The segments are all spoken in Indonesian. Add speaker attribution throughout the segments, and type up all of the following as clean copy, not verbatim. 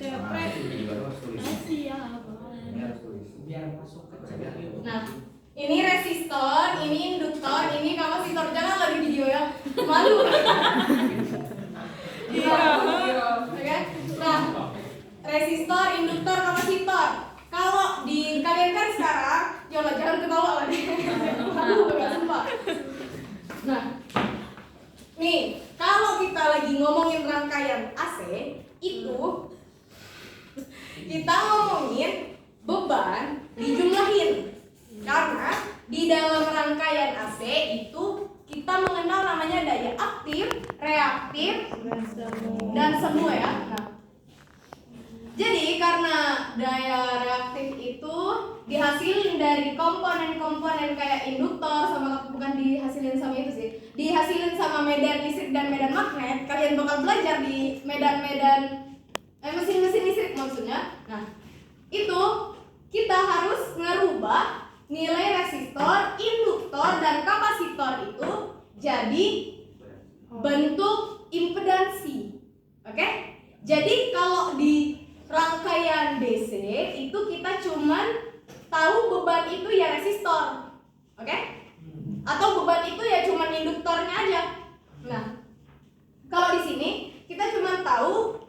Speaker 1: Cepret. Nah, ini resistor, ini induktor, ini kapasitor. Jangan lagi video ya, malu. Oke. Nah, resistor, induktor, kapasitor. Kalau di kalian kan sekarang, jangan ketawa lah deh. Malu banget sumpah. Nah, nih kalau kita lagi ngomongin rangkaian AC itu kita ngomongin beban dijumlahin. Karena di dalam rangkaian AC itu kita mengenal namanya daya aktif, reaktif, dan semu ya. Nah, jadi karena daya reaktif itu dihasilin dari komponen-komponen kayak induktor sama bukan dihasilin sama itu sih, dihasilin sama medan listrik dan medan magnet. Kalian bakal belajar di medan-medan mesin-mesin listrik maksudnya. Nah, itu kita harus ngerubah nilai resistor, induktor, dan kapasitor itu jadi bentuk impedansi. Oke? Jadi kalau di rangkaian DC itu kita cuman tahu beban itu ya resistor. Oke? Atau beban itu ya cuman induktornya aja. Nah, kalau di sini kita cuma tahu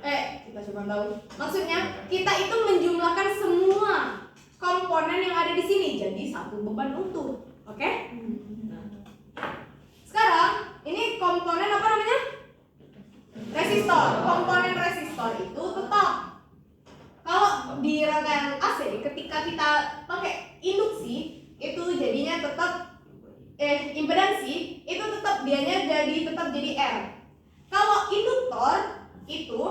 Speaker 1: maksudnya kita itu menjumlahkan semua komponen yang ada di sini jadi satu beban utuh. Oke? Nah, sekarang ini komponen apa namanya? Resistor. Komponen resistor itu tetap kalau di rangkaian AC ketika kita pakai induksi itu jadinya tetap impedansi itu tetap dianya tetap jadi R. Kalau induktor itu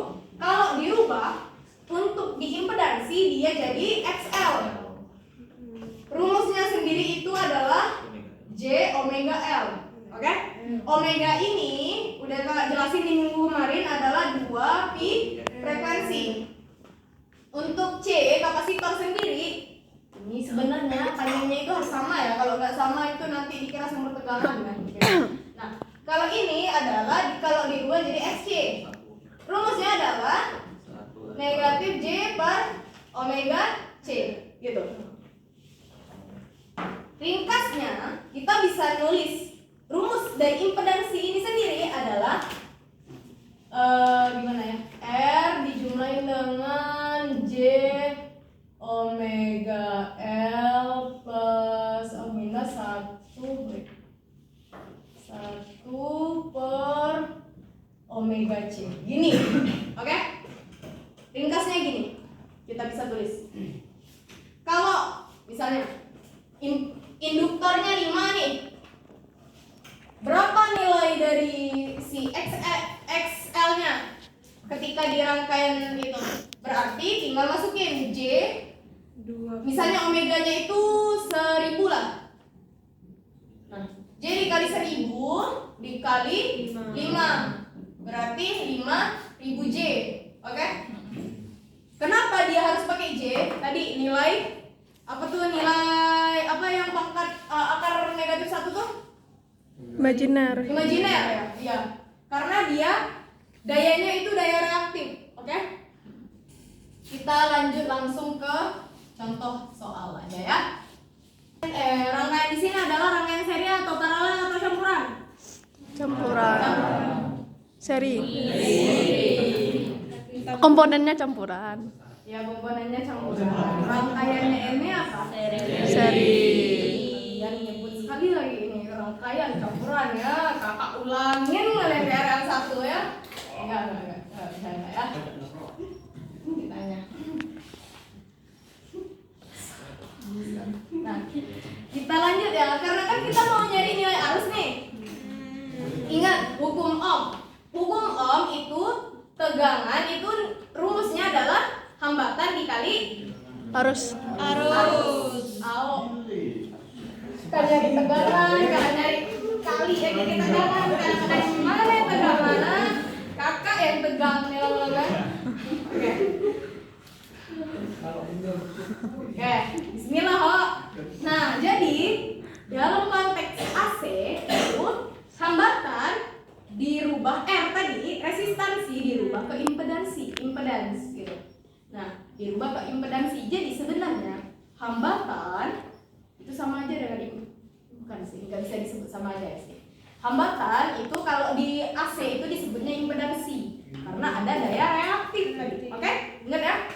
Speaker 1: kalau dirubah untuk diimpedansi dia jadi XL. Rumusnya sendiri itu adalah J omega L. Oke? Omega ini udah kakak jelasin di minggu kemarin adalah 2 pi frekuensi. Untuk C kapasitor sendiri ini sebenarnya panjangnya itu harus sama ya. Kalau nggak sama itu nanti dikira sumber tegangan kan. Nah, kalau ini adalah kalau dirubah jadi XC. Rumusnya adalah negatif J per omega C gitu. Ringkasnya kita bisa nulis rumus dari impedansi ini sendiri adalah gimana ya? R dijumlahin dengan J omega L plus omega 1 per omega C. Gini. Oke? Ringkasnya gini. Kita bisa tulis. Kalau misalnya induktornya 5 nih. Berapa nilai dari si XL-nya ketika di rangkaian itu? Berarti tinggal masukin J. Misalnya omeganya itu 1000 lah. Nah, J dikali 1000 dikali 5. Berarti 5000 J. Oke? Kenapa dia harus pakai J? Tadi nilai apa tuh, nilai apa yang pangkat akar negatif 1 tuh?
Speaker 2: Imajiner
Speaker 1: ya? Iya. Karena dia dayanya itu daya reaktif. Oke? Kita lanjut langsung ke contoh soal aja ya. Rangkaian di sini adalah rangkaian seri atau paralel atau campuran?
Speaker 2: campuran. Seri. Komponennya campuran.
Speaker 1: Ya, komponennya campuran. Rangkaiannya ini apa?
Speaker 2: Seri.
Speaker 1: Dan nyebut sekali lagi ini rangkaian campuran ya. Kakak ulangin lembaran 1 ya. Enggak ya. Ditanya. Nah, kita lanjut ya, karena kan kita mau nyari nilai arus nih. Ingat hukum Ohm. Hukum Ohm itu tegangan itu rumusnya adalah hambatan dikali
Speaker 2: Arus.
Speaker 1: Kan nyari tegangan, kan nyari kali ya jadi tegangan. Kan mana tegangan? Kakak yang tegang nih lama-lama. Oke, bismillah ho. Nah, jadi dalam konteks AC itu hambatan dirubah dirubah tadi resistansi dirubah ke impedans gitu. Nah, dirubah ke impedansi. Jadi sebenarnya hambatan itu sama aja dengan bukan sih, nggak bisa disebut sama aja sih. Hambatan itu kalau di AC itu disebutnya impedansi karena ada daya reaktif tadi. Oke? Ingat ya?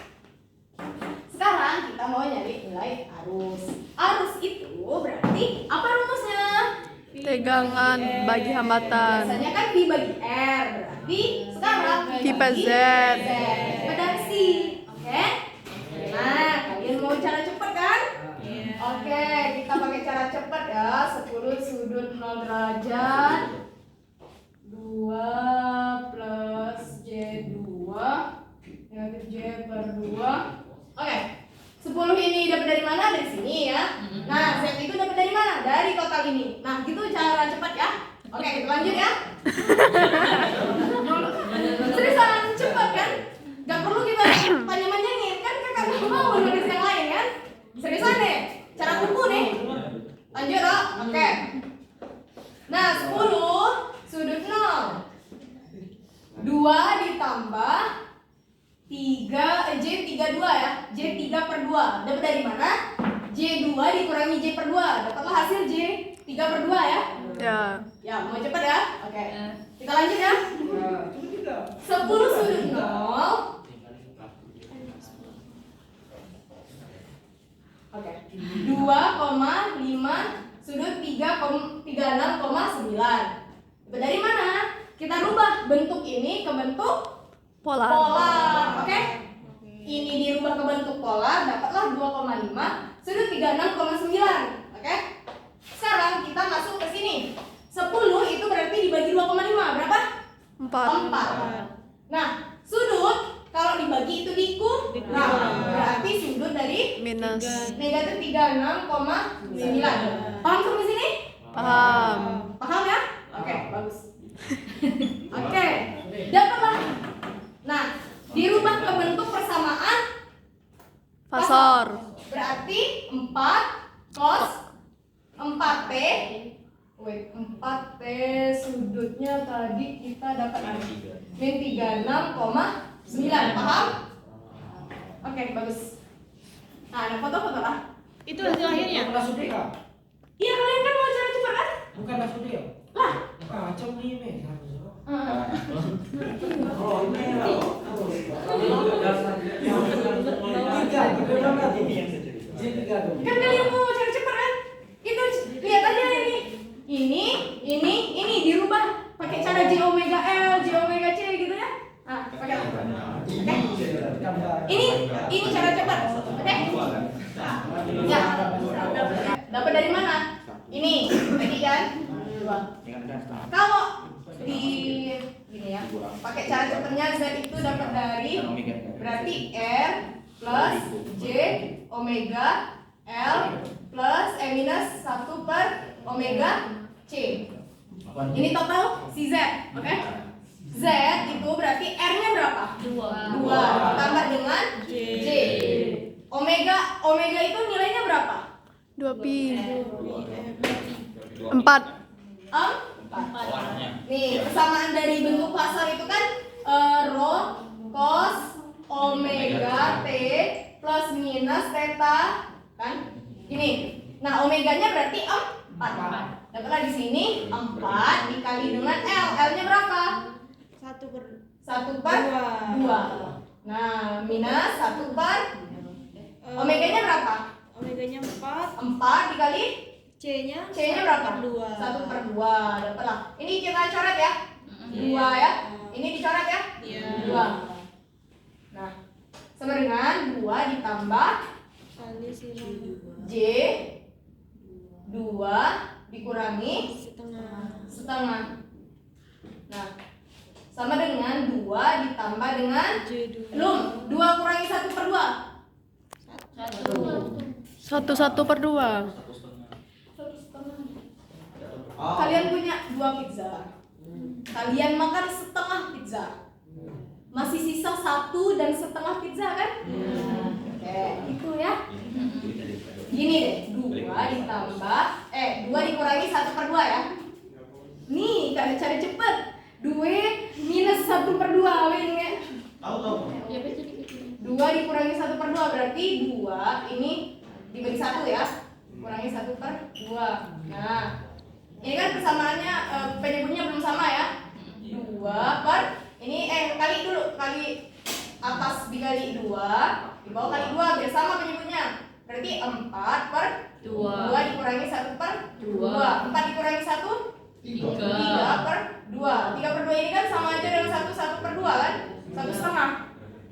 Speaker 1: Sekarang kita mau nyari nilai arus. Arus itu berarti apa rumusnya?
Speaker 2: Tegangan bagi hambatan.
Speaker 1: Biasanya kan V bagi R, berarti sekarang
Speaker 2: V per Z.
Speaker 1: Impedansi. Oke? Nah, kalian mau cara cepat kan? Oke, kita pakai cara cepat ya. 10 sudut 0 derajat 2 plus J2 negatif J per 2. Oke, 10 ini dapat dari mana? Dari sini ya. Nah, Z itu dapat dari mana? Dari kotak ini. Nah, gitu cara cepat ya. Oke, kita lanjut ya. Seriusan cepat kan? Gak perlu kita panjang-panjangin kan, kakak gak mau nulis yang lain kan? Seriusan deh, cara kumpul nih. Lanjut ya. Oke. Nah, 10 sudut 0 2 ditambah 3 J32 ya. J3 per 2 dapat dari mana? J2 dikurangi J per 2 dapatlah hasil J3 per 2 ya. Ya, mau cepat ya? Oke. Kita lanjut ya. 10 sudut 0. Oke. 2,5 sudut 36,9. Dari mana? Kita rubah bentuk ini ke bentuk
Speaker 2: Polar.
Speaker 1: Oke? Ini dirubah ke bentuk polar, dapatlah 2,5 sudut 36,9. Oke? Sekarang kita masuk ke sini. 10 itu berarti dibagi 2,5 berapa? 4. Nah, sudut kalau dibagi itu dikurang. Berarti sudut dari
Speaker 2: Minus.
Speaker 1: negatif 36,9. Paham sampai sini?
Speaker 2: Paham.
Speaker 1: Paham ya? Oke, bagus. Oke, dapatlah. Nah, dirubah ke bentuk persamaan
Speaker 2: Fasor.
Speaker 1: berarti 4 cos 4T. Wait, 4T sudutnya tadi kita dapat min 36,9. Paham? Oke, bagus. Nah, ada foto-foto lah.
Speaker 3: Itu hasil akhirnya.
Speaker 1: Iya, kalian kan mau cara cepat kan?
Speaker 4: Bukan langsung dia.
Speaker 1: Lah.
Speaker 4: Kacau nih, men.
Speaker 1: Kan kalian mau cara cepat kan? Itu lihat aja ini dirubah pakai cara J omega L, J omega C gitu ya. Nah, pakai. Oke. Ini cara cepat. Oke? Ya. Dapat dari mana? Ini tadi kan? Kalau di gini ya, pakai cara cepatnya Z itu dapat dari berarti R plus J omega L plus minus 1 per omega C. Ini total si Z, oke? Z itu berarti R-nya berapa? 2 ditambah dengan J. Omega itu nilainya berapa?
Speaker 2: 2 pi. 4.
Speaker 1: 4. Nih, persamaan dari bentuk fasor itu kan rho cos omega T plus minus theta kan? Ini. Nah, omeganya berarti 4. Dapatlah di sini 4 dikali dengan L. L-nya berapa? 1 per 2. Nah, minus 1 per omeganya berapa?
Speaker 3: Omeganya 4,
Speaker 1: 4 dikali
Speaker 3: C-nya
Speaker 1: berapa?
Speaker 3: 1/2.
Speaker 1: 1 per 2. Dapatlah. Ini kita coret ya. 2 ya. Ini dicoret ya.
Speaker 3: Iya.
Speaker 1: 2. Nah, sama dengan 2 ditambah
Speaker 3: Kali sini
Speaker 1: J 2 dikurangi setengah. Nah, sama dengan 2 ditambah dengan
Speaker 3: J2.
Speaker 1: belum 2 kurangi 1 per 2.
Speaker 2: 1 per 2.
Speaker 1: Kalian punya 2 pizza. Kalian makan setengah pizza. Masih sisa 1 dan setengah pizza kan? Oke, itu ya. Gini deh, 2 ditambah 2 dikurangi 1 per 2 ya. Nih, ada cara cepet. 2 2 minus 1/2 ini.
Speaker 4: Tahu.
Speaker 3: Ya baca dikit.
Speaker 1: 2 dikurangi 1/2 berarti 2 ini dibagi 1 ya. Kurangi 1/2. Nah, ini kan persamaannya penyebutnya belum sama ya. 2 per ini kali dulu, kali atas dikali 2, di bawah kali 2 biar sama penyebutnya. Berarti 4/2 dikurangi 1/2. 4 dikurangi 1 3/2. 3/2 ini kan sama aja dengan 1/2 kan? 1/2.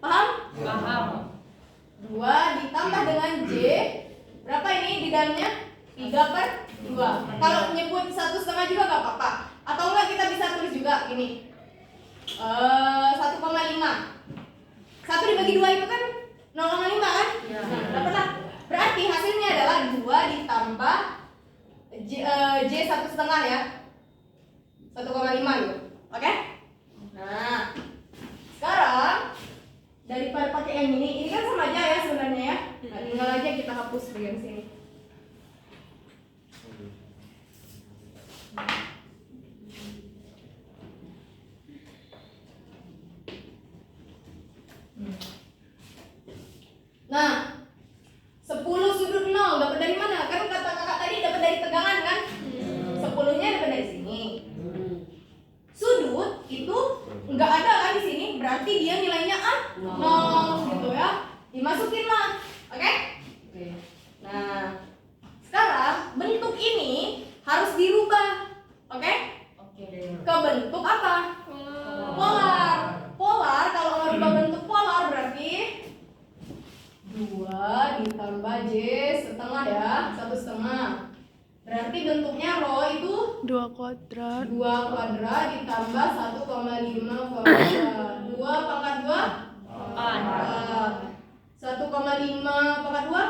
Speaker 1: Paham?
Speaker 3: Paham.
Speaker 1: 2 ditambah dengan J. Berapa ini di dalamnya? 3/2. Kalau nyebut 1/2 juga gak apa-apa. Atau enggak kita bisa tulis juga gini. 1,5. 1 dibagi 2 itu kan 0,5 kan?
Speaker 3: Ya.
Speaker 1: Dapatlah. Berarti hasilnya adalah 2 ditambah J 1/2 ya. 1,5 gitu. Oke? Nah, sekarang daripada pakai yang ini kan sama aja ya sebenarnya ya. Nah, tinggal aja kita hapus bagian sini. Nah, 10 sudut 0 dapat dari mana? Kan kata kakak tadi dapat dari tegangan kan? 10-nya dapat dari sini. Sudut itu nggak ada kan di sini, berarti dia nilainya 0 gitu ya. Dimasukin lah, oke? Nah, sekarang bentuk ini harus dirubah, oke? Ke bentuk apa? Polar. Polar kalau mau rubah bentuk polar berarti 2 ditambah J setengah ya, 1/2. Berarti bentuknya rho itu
Speaker 2: 2 kuadrat
Speaker 1: 2 kuadrat ditambah 1,5 kuadrat. 2 pangkat 2 4. 1,5 pangkat 2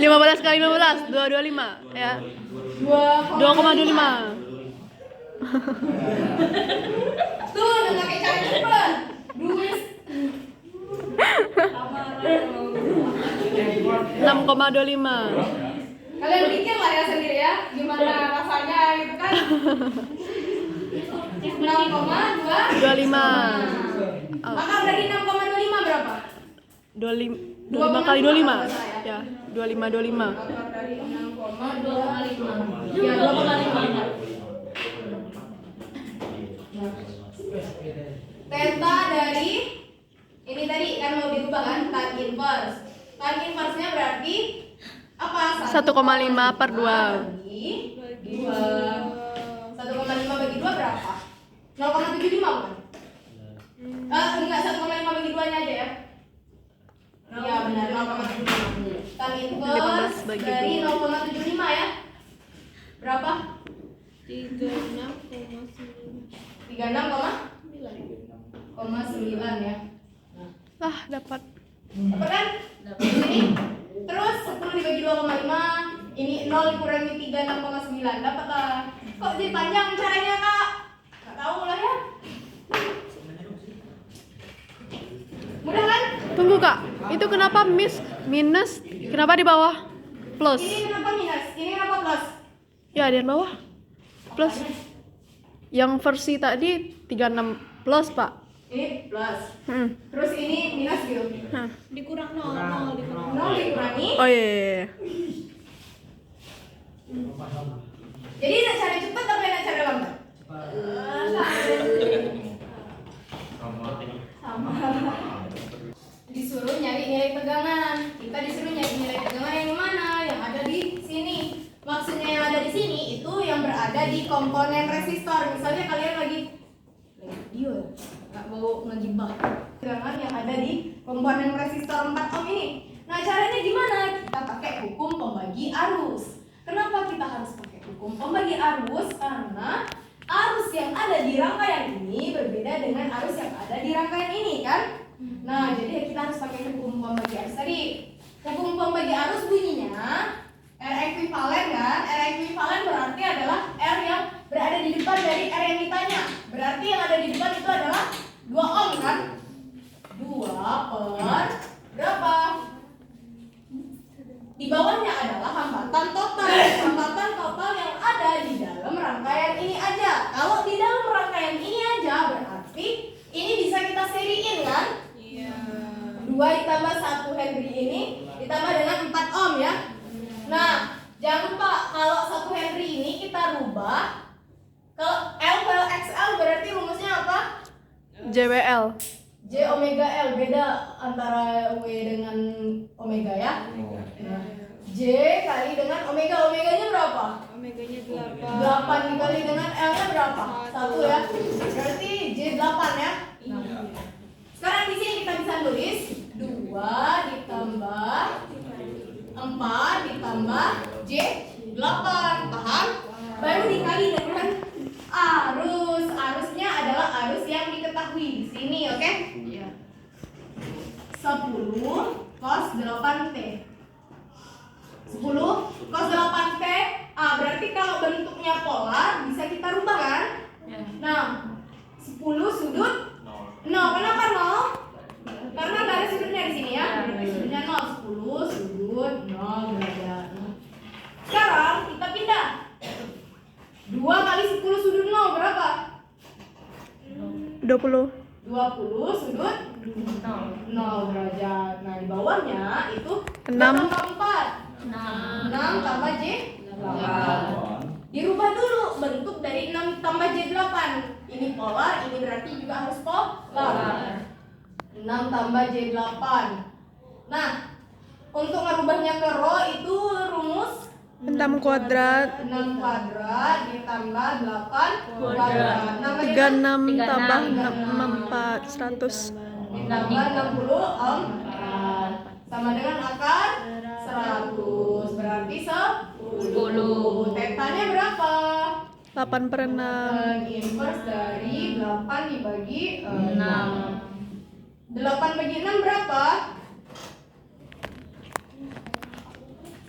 Speaker 2: 15 kali 15 225 ya 2,25
Speaker 1: Tuh, udah pakai cara cepet. Duit
Speaker 2: 6,25
Speaker 1: kalian pikir lah ya sendiri ya gimana rasanya gitu kan. 6,2 maka berarti 6,25 berapa?
Speaker 2: 25 kali 25 ya 25
Speaker 1: Akar dari 6,25
Speaker 3: Ya, 2,5.
Speaker 1: Theta dari ini tadi kan mau dirubah kan tan inverse. Tan inverse-nya berarti apa?
Speaker 2: 1,5 per 2
Speaker 1: bagi 2. 1,5 bagi 2 berapa? 0,75 bukan? Enggak, 1,5 bagi 2 nya aja ya. Iya benar, 0,75. Tan
Speaker 2: 15
Speaker 1: inverse
Speaker 2: bagi
Speaker 1: dari
Speaker 2: 2.
Speaker 1: 0,75 ya. Berapa?
Speaker 3: 36,9.
Speaker 1: 36,9 ya.
Speaker 2: lah dapat
Speaker 1: Apa kan? Ini terus 10 dibagi 2,5. Ini 0 dikurangi 3 6,9. Dapat lah. Kok jadi panjang caranya, Kak? Enggak tahu lah ya. Mudah kan?
Speaker 2: tunggu kak itu kenapa minus kenapa di bawah plus
Speaker 1: Ini kenapa minus? Ini kenapa plus?
Speaker 2: ya di bawah plus yang versi tadi 36 plus pak
Speaker 1: Ini plus.
Speaker 2: hmm.
Speaker 1: Terus ini minus gitu.
Speaker 2: Hah.
Speaker 3: Dikurang 0 dikurang
Speaker 1: 0 dikurangi.
Speaker 2: oh iya
Speaker 1: Jadi nak cari cepat tapi nak cari lambat? Sama. Disuruh nyari nilai tegangan. Kita disuruh nyari nilai tegangan yang mana? Yang ada di sini. Maksudnya yang ada di sini itu yang berada di komponen resistor. Misalnya kalian lagi video ya, nggak mau ngejebak. Tegangan yang ada di komponen resistor 4 ohm ini. Nah caranya gimana? Kita pakai hukum pembagi arus. Kenapa kita harus pakai hukum pembagi arus? Karena arus yang ada di rangkaian ini berbeda dengan arus yang ada di rangkaian ini kan? Nah, jadi kita harus pakai hukum pembagi arus tadi. Hukum pembagi arus bunyinya R ekuivalen kan? R ekuivalen berarti adalah R yang berada di depan dari R yang ditanya. Berarti yang ada di depan itu adalah 2 ohm kan? 2 per berapa? Di bawahnya adalah hambatan total. Hambatan total yang
Speaker 2: JWL.
Speaker 1: J omega L, beda antara W dengan omega ya. J kali dengan omega, omeganya berapa?
Speaker 3: Omeganya 8.
Speaker 1: 8 dikali dengan L nya berapa? 1 ya. Berarti J 8 ya. Sekarang di sini kita bisa tulis 2 ditambah 4 ditambah J 8, paham? Baru dikali dengan arus. Arusnya adalah arus yang diketahui di sini, oke?
Speaker 3: Iya.
Speaker 1: 10 cos 8T. 10 cos 8T. Berarti kalau bentuknya polar bisa kita rubah kan?
Speaker 3: Ya.
Speaker 1: Nah, 10 sudut 0. Kenapa 0? Karena nggak ada sudutnya di sini ya. Berarti sudutnya 0. 10 sudut 0 derajat. Sekarang kita pindah. 2 kali 10 sudut 0 berapa?
Speaker 2: 20.
Speaker 1: 20 sudut 0 derajat. Nah, di bawahnya itu
Speaker 2: 6.
Speaker 1: tambah 4. 6
Speaker 3: Nah.
Speaker 1: tambah J 8. Dirubah dulu bentuk dari 6 tambah J 8. Ini polar, ini berarti juga harus polar. 6 tambah J 8. Nah, untuk merubahnya ke rho itu rumus
Speaker 2: 6 kuadrat
Speaker 1: 6 kuadrat ditambah 8 kuadrat.
Speaker 2: 36 tambah 4 100.
Speaker 1: Ditambah 60 sama dengan akar 100. Berarti 10. Tetanya berapa?
Speaker 2: 8/6.
Speaker 1: Tan inverse dari 8 dibagi 6. 8 bagi 6 berapa?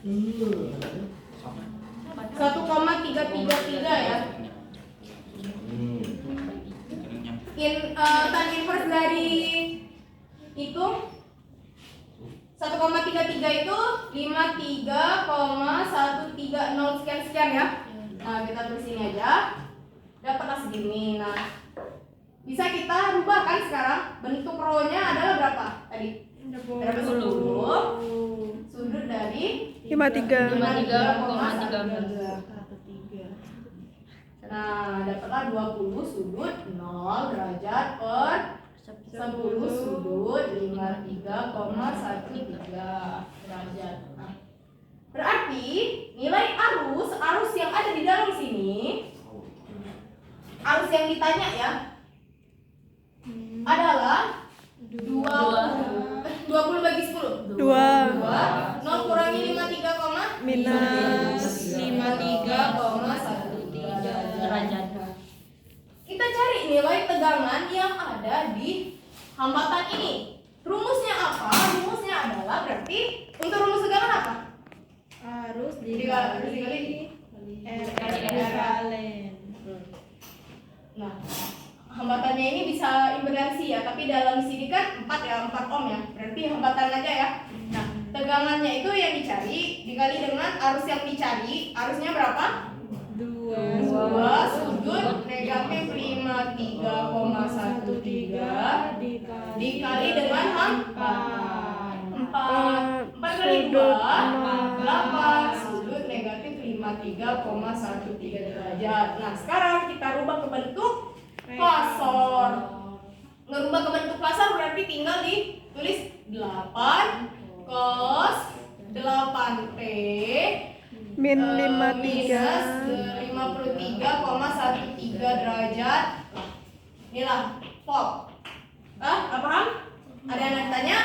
Speaker 1: 1,333 ya. Tan inverse dari itu 1,33 itu 53,130 sekian ya. Nah, kita tulis ini aja. Dapatlah segini. Nah, bisa kita rubah kan sekarang. Bentuk rho-nya adalah berapa tadi? Berapa 10 sudut dari
Speaker 2: 53.
Speaker 3: 53,3.
Speaker 1: Nah, dapatlah 20 sudut 0 derajat per 10 sudut 53,13 derajat. Nah, berarti nilai arus yang ada di dalam sini, arus yang ditanya ya, adalah 20 bagi 10.
Speaker 2: 2
Speaker 1: 0 kurangi 53,
Speaker 2: minus
Speaker 1: 53,13 derajat. Kita cari nilai tegangan yang ada di hambatan ini. Rumusnya apa? Rumusnya adalah berarti untuk rumus tegangan apa?
Speaker 3: Harus
Speaker 1: Dikali
Speaker 3: ekivalen.
Speaker 1: Nah, hambatannya ini bisa impedansi ya, tapi dalam sini kan 4 ya, 4 ohm ya. Berarti hambatan aja ya. Nah, tegangannya itu yang dicari dikali dengan arus yang dicari. Arusnya berapa? 2 sudut negatif 53,13 dikali dengan 4 kali 2 8 sudut negatif 53,13 derajat. Nah, sekarang kita rubah ke bentuk klasor. Ngerubah ke bentuk klasor berarti tinggal ditulis 8 cos 8T
Speaker 2: min
Speaker 1: minus
Speaker 2: 53.
Speaker 1: 53,13 derajat. Inilah pop. Paham? Ada yang tanya?